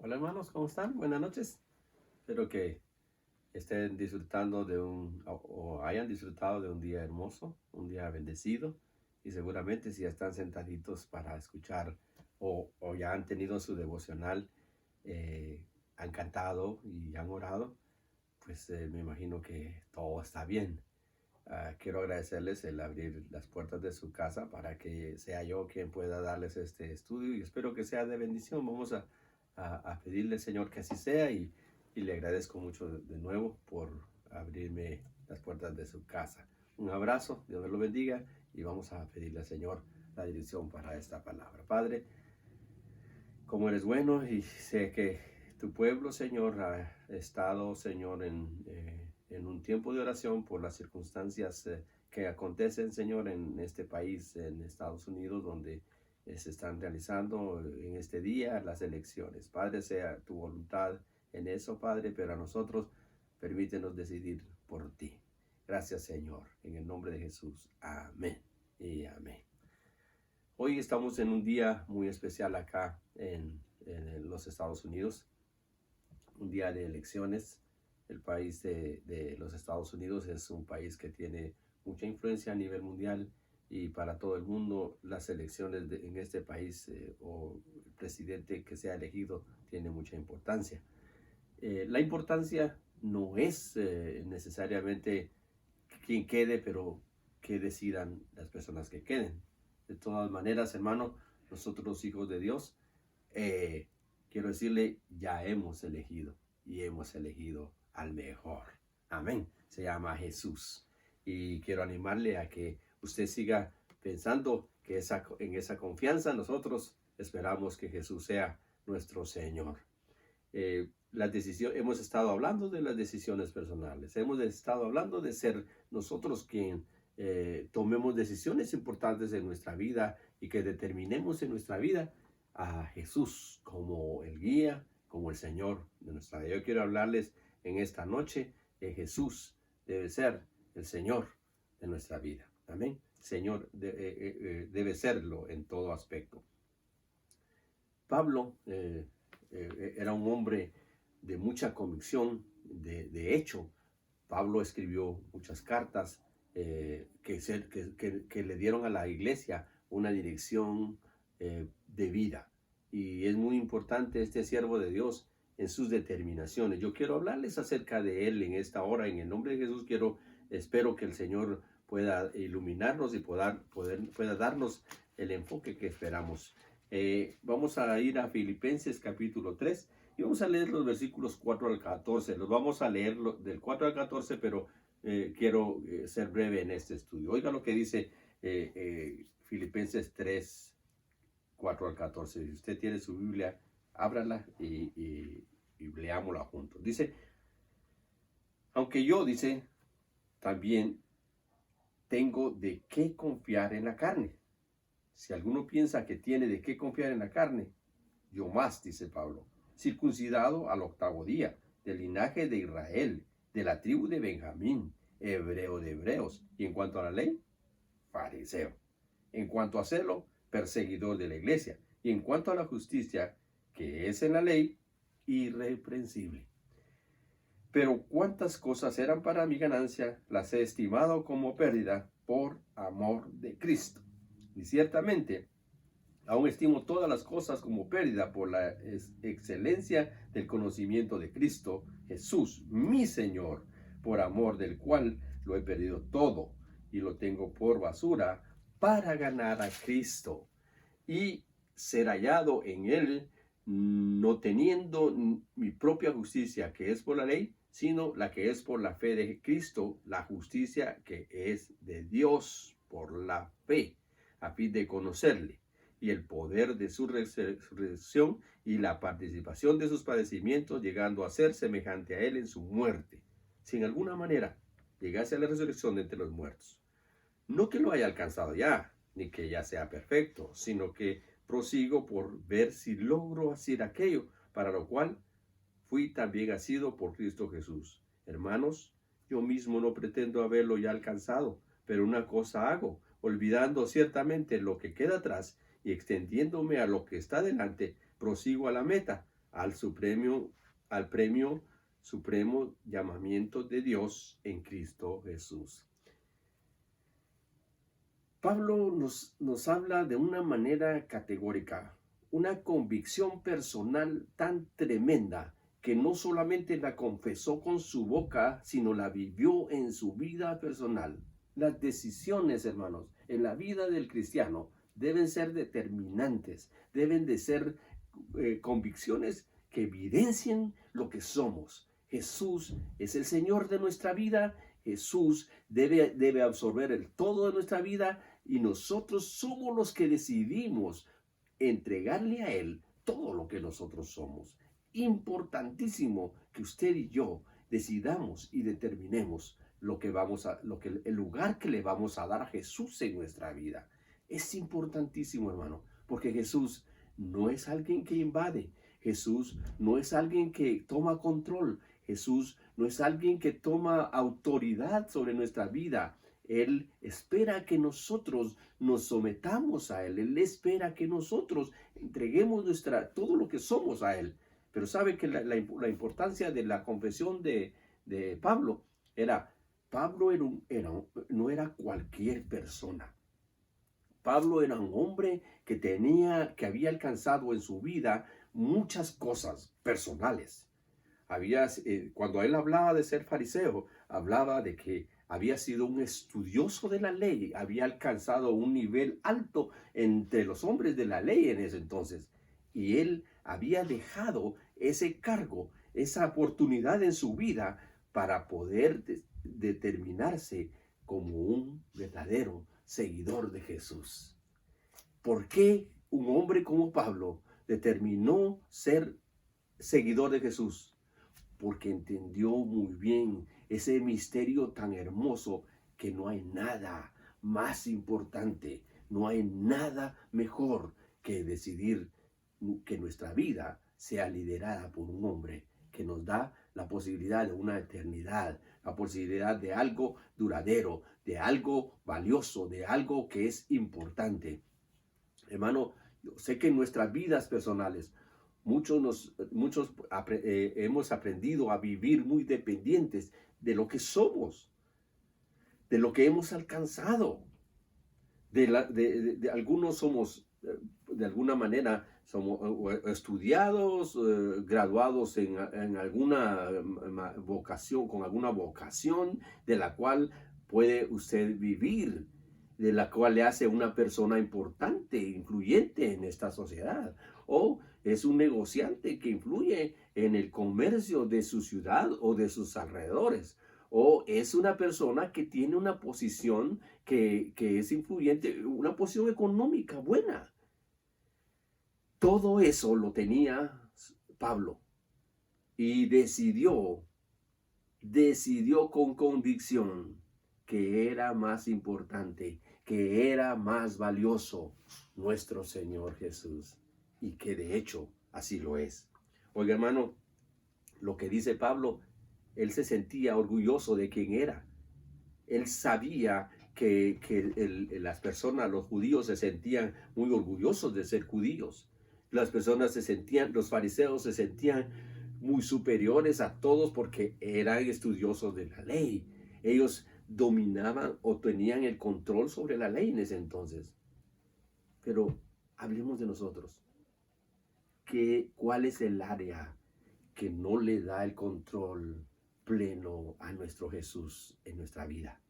Hola hermanos, ¿cómo están? Buenas noches. Espero que estén disfrutando o hayan disfrutado de un día hermoso, un día bendecido. Y seguramente si ya están sentaditos para escuchar o ya han tenido su devocional, eh, han cantado y han orado, pues me imagino que todo está bien. Quiero agradecerles el abrir las puertas de su casa para que sea yo quien pueda darles este estudio y espero que sea de bendición. Vamos a pedirle, Señor, que así sea y le agradezco mucho de nuevo por abrirme las puertas de su casa. Un abrazo, Dios me lo bendiga y vamos a pedirle al Señor la dirección para esta palabra. Padre, como eres bueno y sé que tu pueblo, Señor, ha estado, Señor, en un tiempo de oración por las circunstancias que acontecen, Señor, en este país, en Estados Unidos, donde se están realizando en este día las elecciones. Padre, sea tu voluntad en eso, Padre, pero a nosotros permítenos decidir por ti. Gracias, Señor, en el nombre de Jesús. Amén y amén. Hoy estamos en un día muy especial acá en los Estados Unidos, un día de elecciones. El país de los Estados Unidos es un país que tiene mucha influencia a nivel mundial y para todo el mundo las elecciones en este país o el presidente que sea elegido tiene mucha importancia. La importancia no es necesariamente quien quede, pero que decidan las personas que queden. De todas maneras, hermano, nosotros los hijos de Dios, eh, quiero decirle, ya hemos elegido y hemos elegido al mejor. Amén. Se llama Jesús. Y quiero animarle a que usted siga pensando que en esa confianza nosotros esperamos que Jesús sea nuestro Señor. Hemos estado hablando de las decisiones personales, hemos estado hablando de ser nosotros quien tomemos decisiones importantes en nuestra vida y que determinemos en nuestra vida a Jesús como el guía, como el Señor de nuestra vida. Yo quiero hablarles en esta noche de Jesús debe ser el Señor de nuestra vida. Amén. Señor debe serlo en todo aspecto. Pablo era un hombre de mucha convicción. De hecho, Pablo escribió muchas cartas que le dieron a la iglesia una dirección de vida. Y es muy importante este siervo de Dios en sus determinaciones. Yo quiero hablarles acerca de él en esta hora. En el nombre de Jesús espero que el Señor pueda iluminarnos y pueda darnos el enfoque que esperamos. Vamos a ir a Filipenses capítulo 3 y vamos a leer los versículos 4 al 14. Los vamos a leer del 4 al 14, pero quiero ser breve en este estudio. Oiga lo que dice Filipenses 3, 4 al 14. Si usted tiene su Biblia, ábrala y leámosla juntos. Dice, aunque yo, dice, también tengo de qué confiar en la carne. Si alguno piensa que tiene de qué confiar en la carne, yo más, dice Pablo, circuncidado al 8º día, del linaje de Israel, de la tribu de Benjamín, hebreo de hebreos, y en cuanto a la ley, fariseo. En cuanto a celo, perseguidor de la iglesia, y en cuanto a la justicia, que es en la ley, irreprensible. Pero cuántas cosas eran para mi ganancia, las he estimado como pérdida por amor de Cristo. Y ciertamente, aún estimo todas las cosas como pérdida por la excelencia del conocimiento de Cristo Jesús, mi Señor, por amor del cual lo he perdido todo y lo tengo por basura para ganar a Cristo y ser hallado en él, no teniendo mi propia justicia que es por la ley, sino la que es por la fe de Cristo, la justicia que es de Dios por la fe, a fin de conocerle y el poder de su resurrección y la participación de sus padecimientos, llegando a ser semejante a él en su muerte, si en alguna manera llegase a la resurrección de entre los muertos. No que lo haya alcanzado ya, ni que ya sea perfecto, sino que prosigo por ver si logro hacer aquello para lo cual fui también asido por Cristo Jesús. Hermanos, yo mismo no pretendo haberlo ya alcanzado, pero una cosa hago, olvidando ciertamente lo que queda atrás y extendiéndome a lo que está delante, prosigo a la meta, al supremo, al premio supremo llamamiento de Dios en Cristo Jesús. Pablo nos habla de una manera categórica, una convicción personal tan tremenda que no solamente la confesó con su boca, sino la vivió en su vida personal. Las decisiones, hermanos, en la vida del cristiano deben ser determinantes, deben de ser convicciones que evidencien lo que somos. Jesús es el Señor de nuestra vida. Jesús debe absorber el todo de nuestra vida y nosotros somos los que decidimos entregarle a Él todo lo que nosotros somos. Importantísimo que usted y yo decidamos y determinemos el lugar que le vamos a dar a Jesús en nuestra vida. Es importantísimo, hermano, porque Jesús no es alguien que invade. Jesús no es alguien que toma control. Jesús no es alguien que toma autoridad sobre nuestra vida. Él espera que nosotros nos sometamos a Él. Él espera que nosotros entreguemos todo lo que somos a Él. Pero sabe que la importancia de la confesión de Pablo Pablo no era cualquier persona. Pablo era un hombre que había alcanzado en su vida muchas cosas personales. Cuando él hablaba de ser fariseo, hablaba de que había sido un estudioso de la ley, había alcanzado un nivel alto entre los hombres de la ley en ese entonces. Y él había dejado ese cargo, esa oportunidad en su vida para poder determinarse como un verdadero seguidor de Jesús. ¿Por qué un hombre como Pablo determinó ser seguidor de Jesús? Porque entendió muy bien ese misterio tan hermoso que no hay nada más importante, no hay nada mejor que decidir que nuestra vida sea liderada por un hombre que nos da la posibilidad de una eternidad, la posibilidad de algo duradero, de algo valioso, de algo que es importante. Hermano, yo sé que en nuestras vidas personales muchos hemos aprendido a vivir muy dependientes de lo que somos, de lo que hemos alcanzado. Algunos somos, de alguna manera, somos estudiados, graduados en alguna vocación, con alguna vocación de la cual puede usted vivir, de la cual le hace una persona importante, influyente en esta sociedad. O es un negociante que influye en el comercio de su ciudad o de sus alrededores. O es una persona que tiene una posición que es influyente, una posición económica buena. Todo eso lo tenía Pablo y decidió con convicción que era más importante, que era más valioso nuestro Señor Jesús, y que de hecho así lo es. Oiga, hermano, lo que dice Pablo, él se sentía orgulloso de quién era. Él sabía que las personas, los judíos, se sentían muy orgullosos de ser judíos. Los fariseos se sentían muy superiores a todos porque eran estudiosos de la ley. Ellos dominaban o tenían el control sobre la ley en ese entonces. Pero hablemos de nosotros. ¿Cuál es el área que no le da el control pleno a nuestro Jesús en nuestra vida?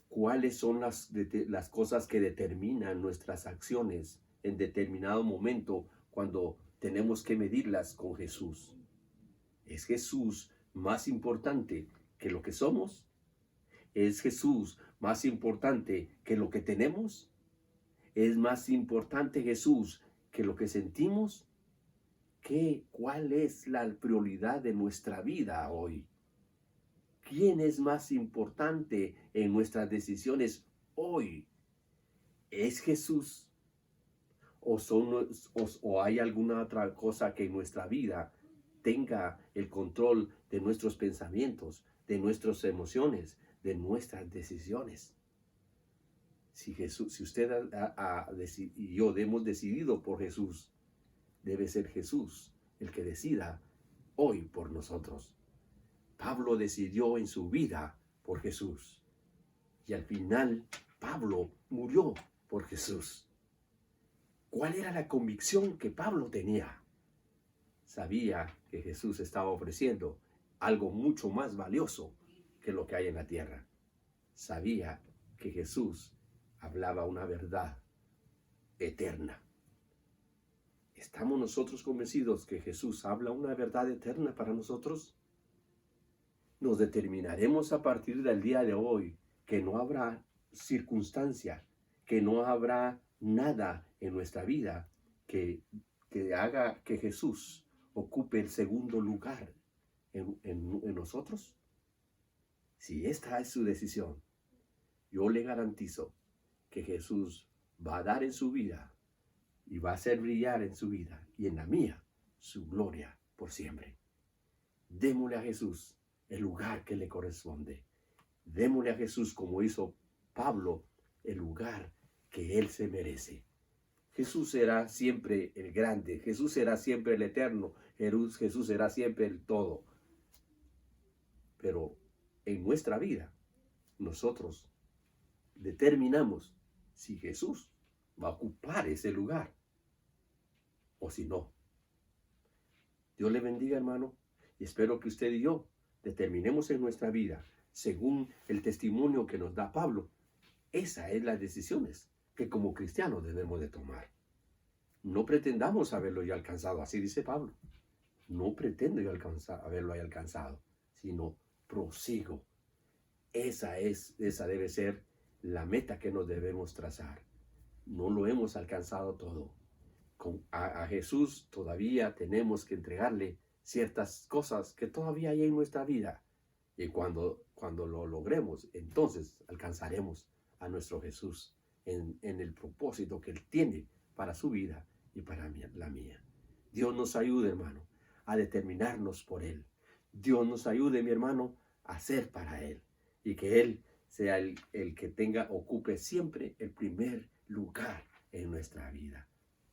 ¿Cuáles son las cosas que determinan nuestras acciones en determinado momento cuando tenemos que medirlas con Jesús? ¿Es Jesús más importante que lo que somos? ¿Es Jesús más importante que lo que tenemos? ¿Es más importante Jesús que lo que sentimos? ¿Cuál es la prioridad de nuestra vida hoy? ¿Quién es más importante en nuestras decisiones hoy? ¿Es Jesús? ¿O hay alguna otra cosa que en nuestra vida tenga el control de nuestros pensamientos, de nuestras emociones, de nuestras decisiones? Si usted y yo hemos decidido por Jesús, debe ser Jesús el que decida hoy por nosotros. Pablo decidió en su vida por Jesús. Y al final, Pablo murió por Jesús. ¿Cuál era la convicción que Pablo tenía? Sabía que Jesús estaba ofreciendo algo mucho más valioso que lo que hay en la tierra. Sabía que Jesús hablaba una verdad eterna. ¿Estamos nosotros convencidos que Jesús habla una verdad eterna para nosotros? Nos determinaremos a partir del día de hoy que no habrá circunstancia, que no habrá nada en nuestra vida que haga que Jesús ocupe el segundo lugar en nosotros. Si esta es su decisión, yo le garantizo que Jesús va a dar en su vida y va a hacer brillar en su vida y en la mía su gloria por siempre. Démosle a Jesús el lugar que le corresponde. Démosle a Jesús, como hizo Pablo, el lugar que él se merece. Jesús será siempre el grande, Jesús será siempre el eterno, Jesús será siempre el todo. Pero en nuestra vida, nosotros determinamos si Jesús va a ocupar ese lugar o si no. Dios le bendiga, hermano, y espero que usted y yo determinemos en nuestra vida, según el testimonio que nos da Pablo. Esas son las decisiones que como cristianos debemos de tomar. No pretendamos haberlo ya alcanzado, así dice Pablo. No pretendo yo haberlo ya alcanzado, sino prosigo. Esa debe ser la meta que nos debemos trazar. No lo hemos alcanzado todo. A Jesús todavía tenemos que entregarle ciertas cosas que todavía hay en nuestra vida. Y cuando lo logremos, entonces alcanzaremos a nuestro Jesús en el propósito que Él tiene para su vida y para la mía. Dios nos ayude, hermano, a determinarnos por Él. Dios nos ayude, mi hermano, a ser para Él. Y que Él sea el que ocupe siempre el primer lugar en nuestra vida.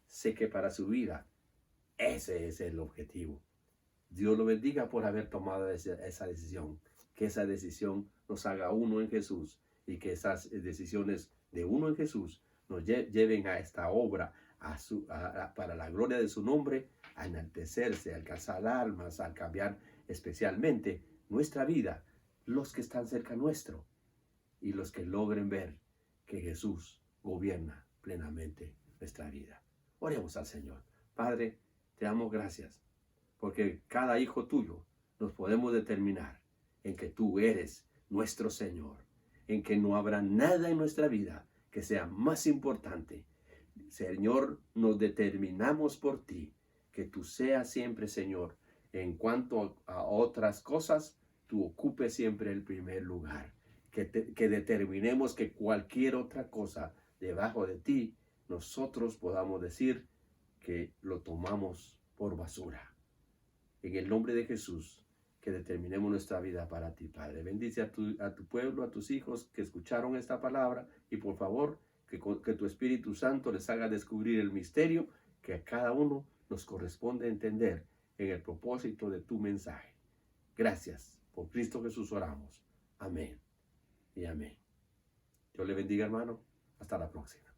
Sé que para su vida ese es el objetivo. Dios lo bendiga por haber tomado esa decisión. Que esa decisión nos haga uno en Jesús y que esas decisiones de uno en Jesús nos lleven a esta obra para la gloria de su nombre, a enaltecerse, a alcanzar almas, a cambiar especialmente nuestra vida, los que están cerca nuestro y los que logren ver que Jesús gobierna plenamente nuestra vida. Oremos al Señor. Padre, te damos gracias porque cada hijo tuyo nos podemos determinar en que tú eres nuestro Señor, en que no habrá nada en nuestra vida que sea más importante. Señor, nos determinamos por ti, que tú seas siempre, Señor, en cuanto a otras cosas, tú ocupes siempre el primer lugar. Que determinemos que cualquier otra cosa debajo de ti, nosotros podamos decir que lo tomamos por basura. En el nombre de Jesús, que determinemos nuestra vida para ti, Padre. Bendice a tu pueblo, a tus hijos que escucharon esta palabra y por favor, que tu Espíritu Santo les haga descubrir el misterio que a cada uno nos corresponde entender en el propósito de tu mensaje. Gracias. Por Cristo Jesús oramos. Amén y amén. Dios le bendiga, hermano. Hasta la próxima.